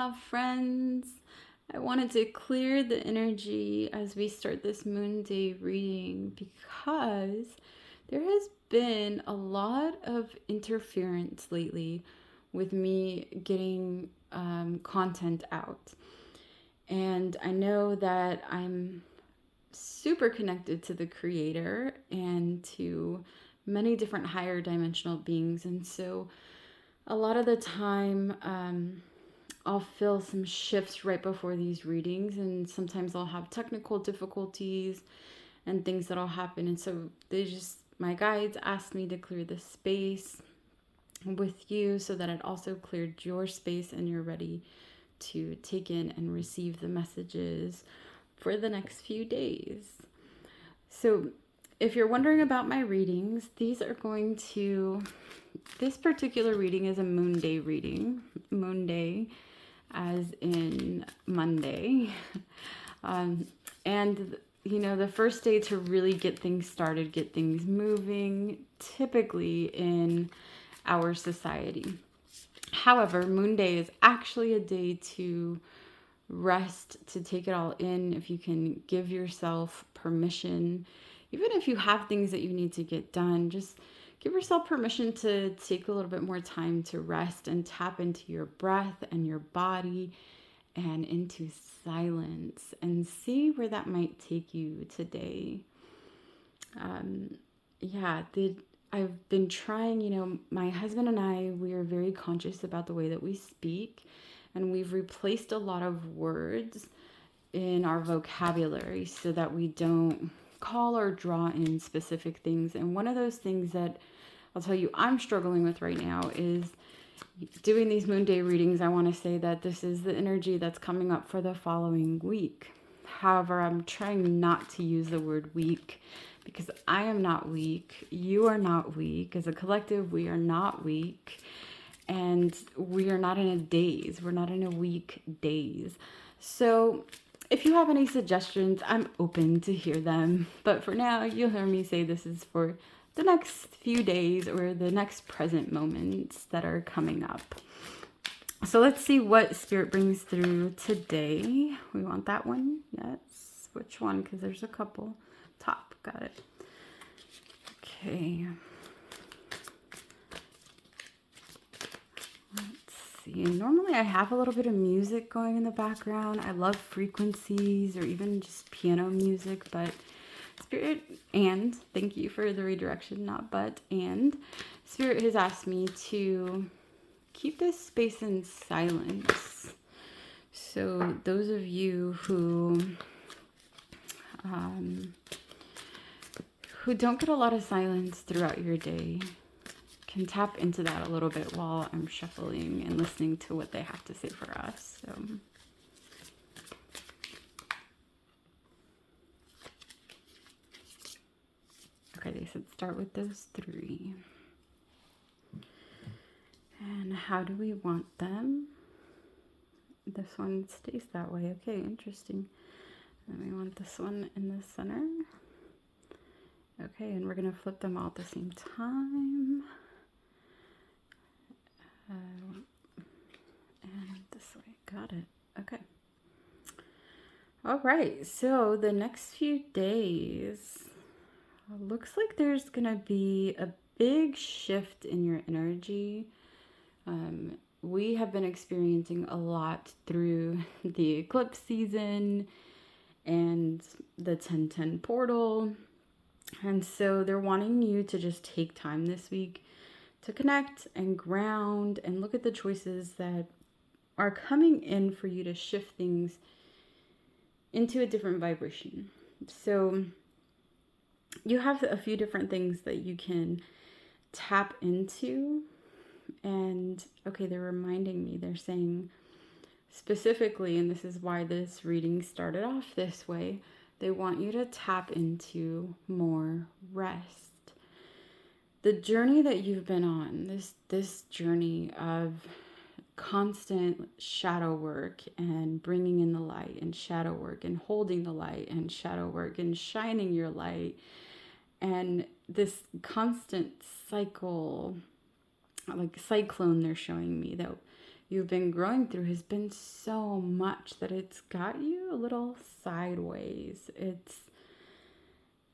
Aloha, friends. I wanted to clear the energy as we start this Moon Day reading because there has been a lot of interference lately with me getting content out. And I know that I'm super connected to the Creator and to many different higher dimensional beings. And so a lot of the time, I'll feel some shifts right before these readings, and sometimes I'll have technical difficulties and things that'll happen. And so my guides asked me to clear the space with you so that it also cleared your space and you're ready to take in and receive the messages for the next few days. So if you're wondering about my readings, this particular reading is a Moonday reading. Moonday as in Monday. And the first day to really get things started, get things moving, typically in our society. However, Moonday is actually a day to rest, to take it all in. If you can give yourself permission, even if you have things that you need to get done, just give yourself permission to take a little bit more time to rest and tap into your breath and your body and into silence and see where that might take you today. I've been trying, my husband and I, we are very conscious about the way that we speak, and we've replaced a lot of words in our vocabulary so that we don't call or draw in specific things. And one of those things that I'll tell you I'm struggling with right now is doing these Moonday readings. I want to say that this is the energy that's coming up for the following week. However, I'm trying not to use the word weak because I am not weak. You are not weak. As a collective, we are not weak. And we are not in a daze. We're not in a weak daze. So if you have any suggestions, I'm open to hear them. But for now, you'll hear me say this is for the next few days or the next present moments that are coming up. So let's see what Spirit brings through today. We want that one? Yes. Which one? Because there's a couple. Top. Got it. Okay. Normally I have a little bit of music going in the background. I love frequencies or even just piano music, but Spirit, and thank you for the redirection, not but, and Spirit has asked me to keep this space in silence. So those of you who don't get a lot of silence throughout your day can tap into that a little bit while I'm shuffling and listening to what they have to say for us. So okay, they said start with those three. And how do we want them? This one stays that way. Okay, interesting. And we want this one in the center. Okay, and we're going to flip them all at the same time. And this way. Got it. Okay. All right, so the next few days, looks like there's going to be a big shift in your energy. We have been experiencing a lot through the eclipse season and the 1010 portal. And so they're wanting you to just take time this week to connect and ground and look at the choices that are coming in for you to shift things into a different vibration. So you have a few different things that you can tap into. And okay, they're reminding me, they're saying specifically, and this is why this reading started off this way, they want you to tap into more rest. The journey that you've been on, this journey of constant shadow work and bringing in the light and shadow work and holding the light and shadow work and shining your light, and this constant cycle, like cyclone they're showing me, that you've been growing through has been so much that it's got you a little sideways.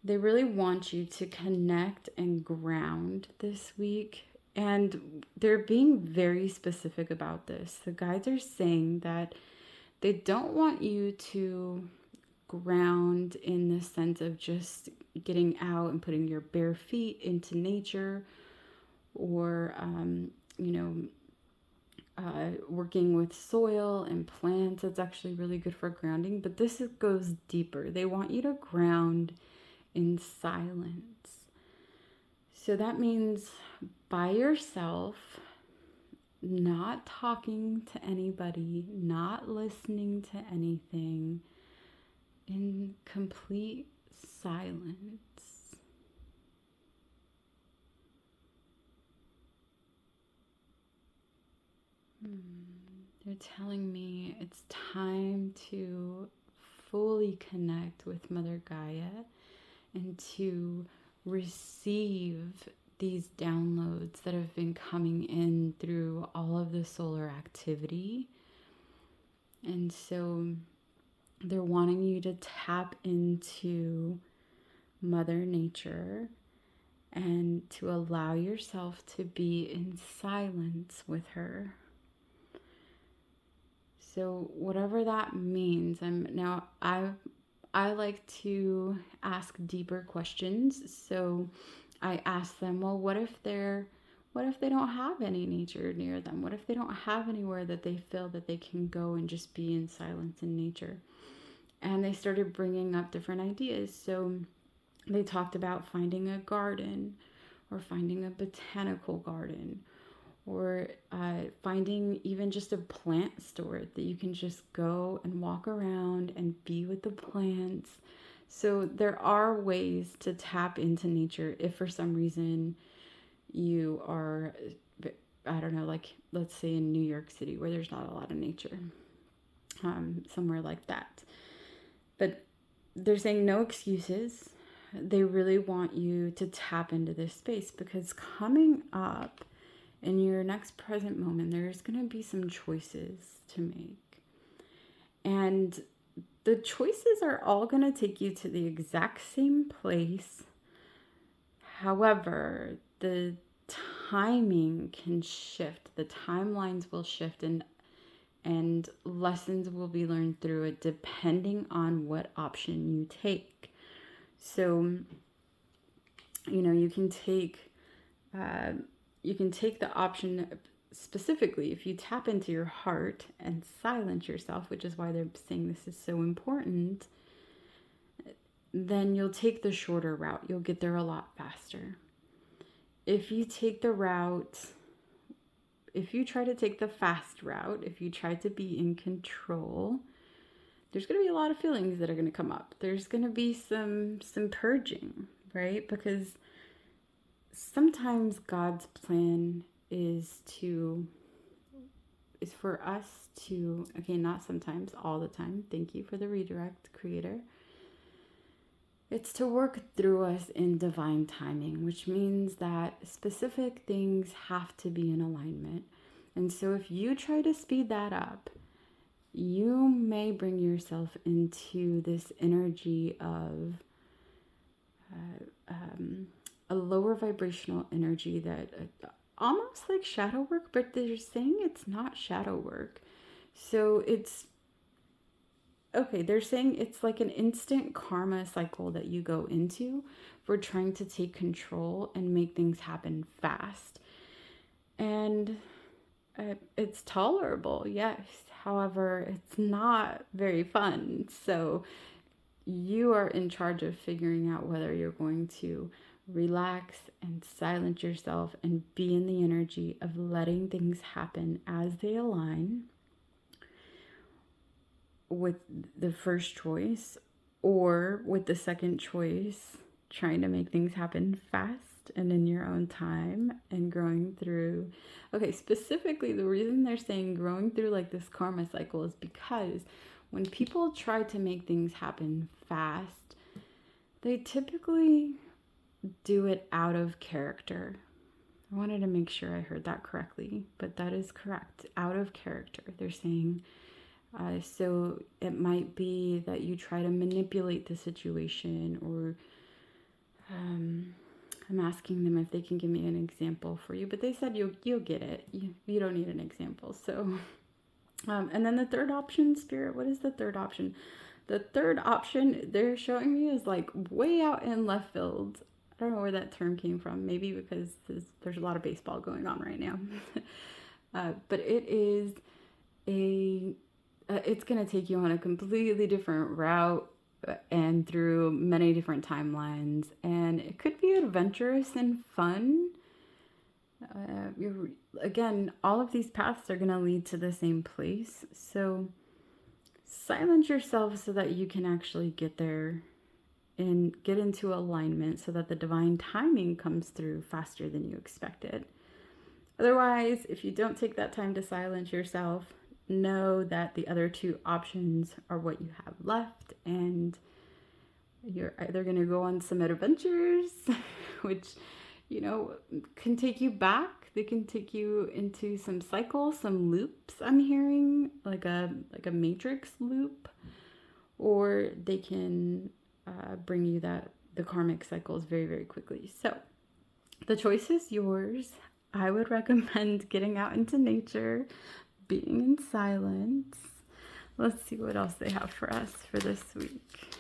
They really want you to connect and ground this week. And they're being very specific about this. The guides are saying that they don't want you to ground in the sense of just getting out and putting your bare feet into nature, or, working with soil and plants. It's actually really good for grounding, but this goes deeper. They want you to ground in silence. So that means by yourself, not talking to anybody, not listening to anything, in complete silence. They're telling me it's time to fully connect with Mother Gaia and to receive these downloads that have been coming in through all of the solar activity. And so they're wanting you to tap into Mother Nature and to allow yourself to be in silence with her. So whatever that means, I like to ask deeper questions. So I ask them, well, what if they don't have any nature near them? What if they don't have anywhere that they feel that they can go and just be in silence in nature? And they started bringing up different ideas. So they talked about finding a garden, or finding a botanical garden, or finding even just a plant store that you can just go and walk around and be with the plants. So there are ways to tap into nature if for some reason you are, I don't know, like let's say in New York City where there's not a lot of nature, somewhere like that. But they're saying no excuses. They really want you to tap into this space, because coming up in your next present moment, there's going to be some choices to make. And the choices are all going to take you to the exact same place. However, the timing can shift. The timelines will shift, and lessons will be learned through it depending on what option you take. So, you can take the option specifically if you tap into your heart and silence yourself, which is why they're saying this is so important. Then you'll take the shorter route. You'll get there a lot faster. If you take the route, if you try to take the fast route, if you try to be in control, there's going to be a lot of feelings that are going to come up. There's going to be some purging, right? Because sometimes God's plan is for us to, okay, not sometimes, all the time. Thank you for the redirect, Creator. It's to work through us in divine timing, which means that specific things have to be in alignment. And so if you try to speed that up, you may bring yourself into this energy of a lower vibrational energy that almost like shadow work, but they're saying it's not shadow work. So they're saying it's like an instant karma cycle that you go into for trying to take control and make things happen fast. And it's tolerable, yes. However, it's not very fun. So you are in charge of figuring out whether you're going to relax and silence yourself and be in the energy of letting things happen as they align with the first choice, or with the second choice, trying to make things happen fast and in your own time and growing through. Okay, specifically the reason they're saying growing through like this karma cycle is because when people try to make things happen fast, they typically do it out of character. I wanted to make sure I heard that correctly, but that is correct. Out of character. They're saying, so it might be that you try to manipulate the situation, or I'm asking them if they can give me an example for you, but they said you'll get it. You don't need an example. So, and then the third option, Spirit, what is the third option? The third option they're showing me is like way out in left field. I don't know where that term came from. Maybe because there's a lot of baseball going on right now. But it is it's going to take you on a completely different route and through many different timelines. And it could be adventurous and fun. Again, all of these paths are going to lead to the same place. So silence yourself so that you can actually get there and get into alignment so that the divine timing comes through faster than you expected. Otherwise, if you don't take that time to silence yourself, know that the other two options are what you have left, and you're either going to go on some adventures, which, can take you back. They can take you into some cycles, some loops. I'm hearing like a matrix loop, or they can bring you the karmic cycles very, very quickly. So the choice is yours. I would recommend getting out into nature, being in silence. Let's see what else they have for us for this week.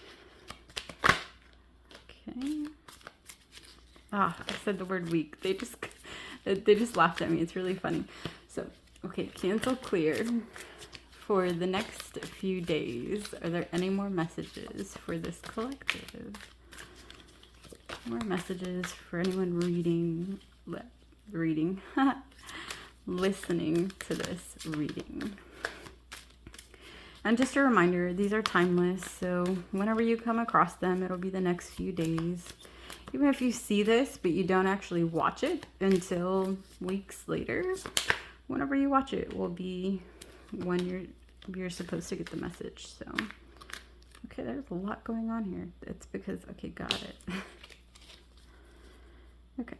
Okay. I said the word week. They just laughed at me. It's really funny. So, okay, cancel clear. For the next few days, are there any more messages for this collective? More messages for anyone listening to this reading. And just a reminder, these are timeless, so whenever you come across them, it'll be the next few days. Even if you see this, but you don't actually watch it until weeks later, whenever you watch it will be when you're supposed to get the message. So, okay, there's a lot going on here. It's because, okay, got it. Okay.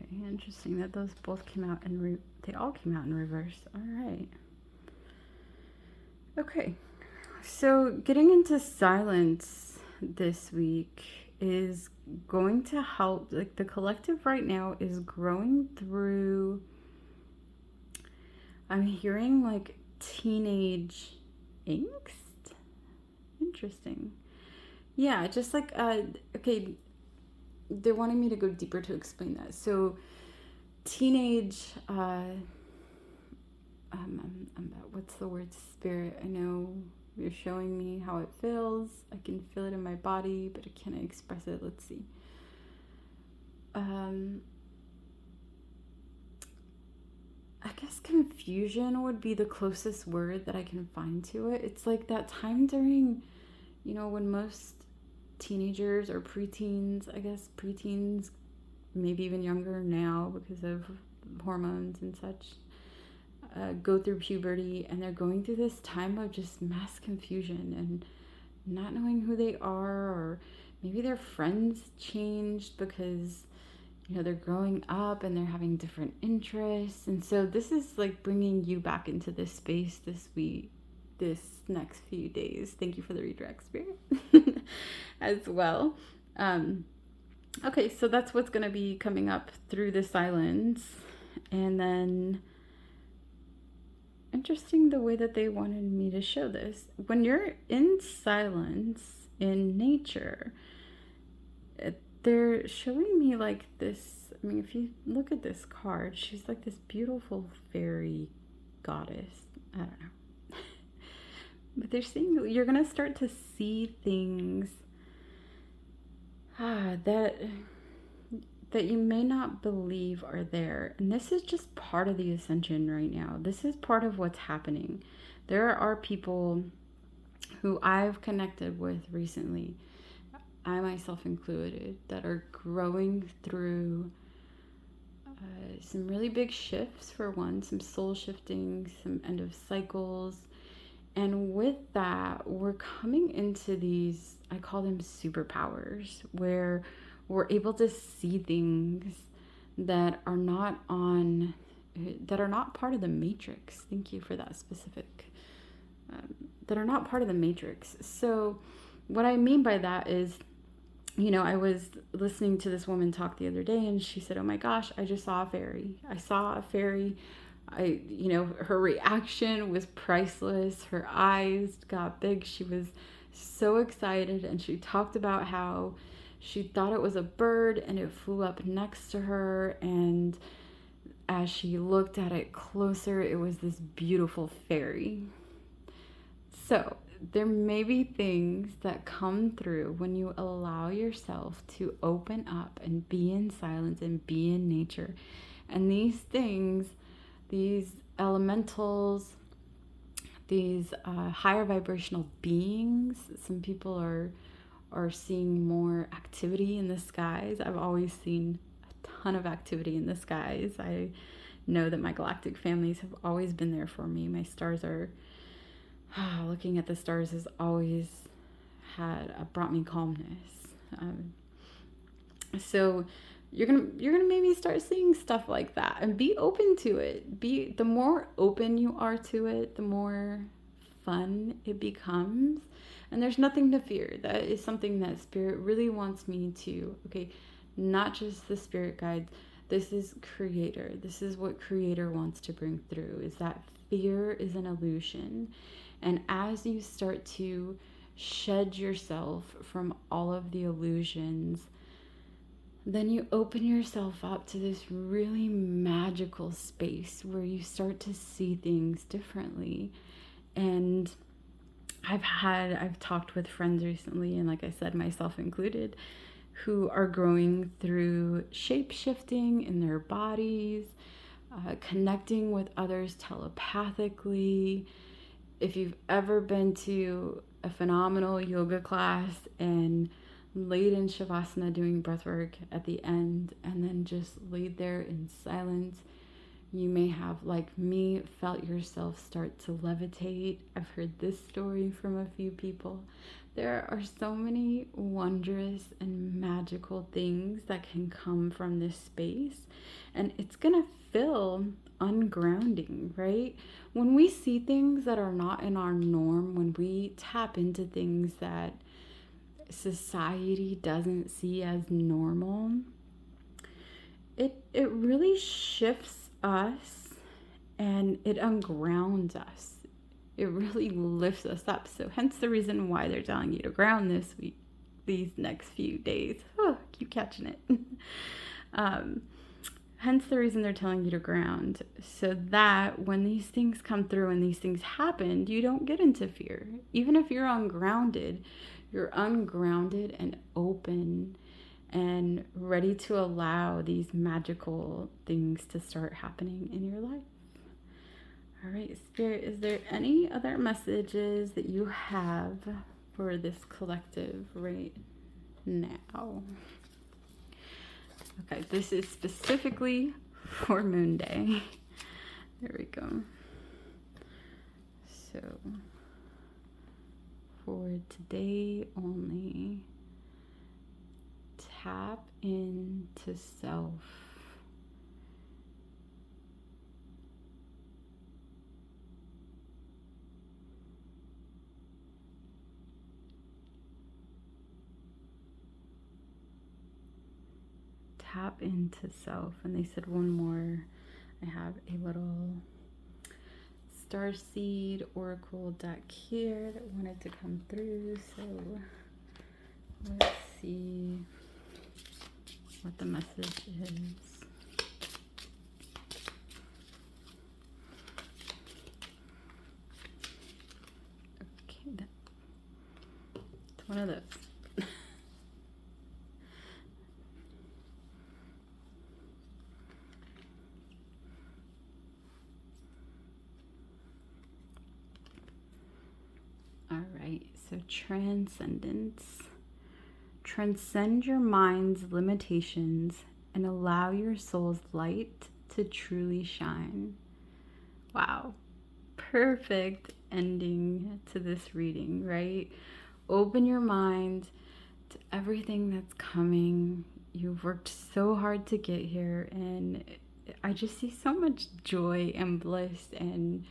Okay, interesting that those both came out they all came out in reverse. All right. Okay. So, getting into silence this week is going to help. Like, the collective right now is growing through, I'm hearing like teenage angst. Interesting. Yeah, just like okay, they're wanting me to go deeper to explain that. So teenage what's the word, Spirit? I know you're showing me how it feels. I can feel it in my body, but I can't express it. Let's see. I guess confusion would be the closest word that I can find to it. It's like that time during, when most teenagers or preteens, maybe even younger now because of hormones and such, go through puberty, and they're going through this time of just mass confusion and not knowing who they are, or maybe their friends changed because they're growing up and they're having different interests. And so this is like bringing you back into this space this week, this next few days. Thank you for the redirect, Spirit, as well. Okay, so that's what's going to be coming up through the silence. And then, interesting the way that they wanted me to show this. When you're in silence in nature, they're showing me like this. I mean, if you look at this card, she's like this beautiful fairy goddess. I don't know. But they're saying you're going to start to see things that you may not believe are there. And this is just part of the ascension right now. This is part of what's happening. There are people who I've connected with recently, I myself included, that are growing through some really big shifts. For one, some soul shifting, some end of cycles, And with that, we're coming into these, I call them superpowers, where we're able to see things that are not on, that are not part of the matrix. Thank you for that specific, that are not part of the matrix. So what I mean by that is, I was listening to this woman talk the other day, and she said, "Oh my gosh, I just saw a fairy. I saw a fairy." Her reaction was priceless. Her eyes got big. She was so excited, and she talked about how she thought it was a bird and it flew up next to her. And as she looked at it closer, it was this beautiful fairy. So, there may be things that come through when you allow yourself to open up and be in silence and be in nature. And these things, these elementals, these higher vibrational beings, some people are seeing more activity in the skies. I've always seen a ton of activity in the skies. I know that my galactic families have always been there for me. My stars are looking at the stars has always brought me calmness. So you're gonna maybe start seeing stuff like that, and be open to it. The more open you are to it, the more fun it becomes, and there's nothing to fear. That is something that Spirit really wants me to. Okay, not just the spirit guides. This is Creator. This is what Creator wants to bring through. Is that fear is an illusion. And as you start to shed yourself from all of the illusions, then you open yourself up to this really magical space where you start to see things differently. And I've talked with friends recently, and like I said, myself included, who are growing through shape-shifting in their bodies, connecting with others telepathically. If you've ever been to a phenomenal yoga class and laid in Shavasana doing breathwork at the end, and then just laid there in silence, you may have, like me, felt yourself start to levitate. I've heard this story from a few people. There are so many wondrous and magical things that can come from this space, and it's gonna feel ungrounding, right? When we see things that are not in our norm, when we tap into things that society doesn't see as normal, it really shifts us, and it ungrounds us. It really lifts us up. So hence the reason why they're telling you to ground this week, these next few days. Oh, keep catching it. Hence the reason they're telling you to ground, so that when these things come through and these things happen, you don't get into fear. Even if you're ungrounded and open and ready to allow these magical things to start happening in your life. All right, Spirit, is there any other messages that you have for this collective right now? Okay, this is specifically for Moonday. There we go. So, for today only, tap into self. Tap into self. And they said one more. I have a little starseed oracle deck here that wanted to come through. So let's see what the message is. Okay, it's one of those. So transcendence. Transcend your mind's limitations and allow your soul's light to truly shine. Wow. Perfect ending to this reading, right? Open your mind to everything that's coming. You've worked so hard to get here, and I just see so much joy and bliss and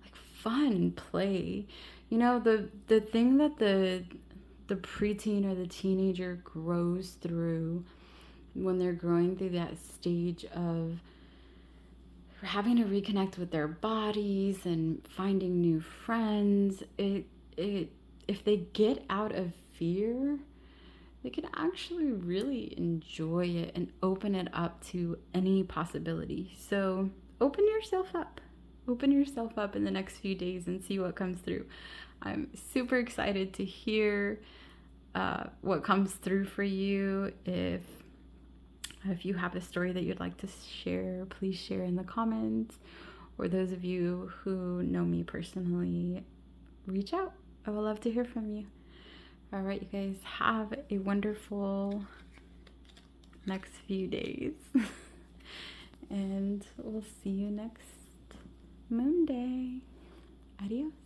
like fun play. You know, the thing that the preteen or the teenager grows through when they're growing through that stage of having to reconnect with their bodies and finding new friends, it if they get out of fear, they can actually really enjoy it and open it up to any possibility. So open yourself up. Open yourself up in the next few days and see what comes through. I'm super excited to hear what comes through for you. If you have a story that you'd like to share, please share in the comments. Or those of you who know me personally, reach out. I would love to hear from you. All right, you guys, have a wonderful next few days. And we'll see you next Moonday. Adios.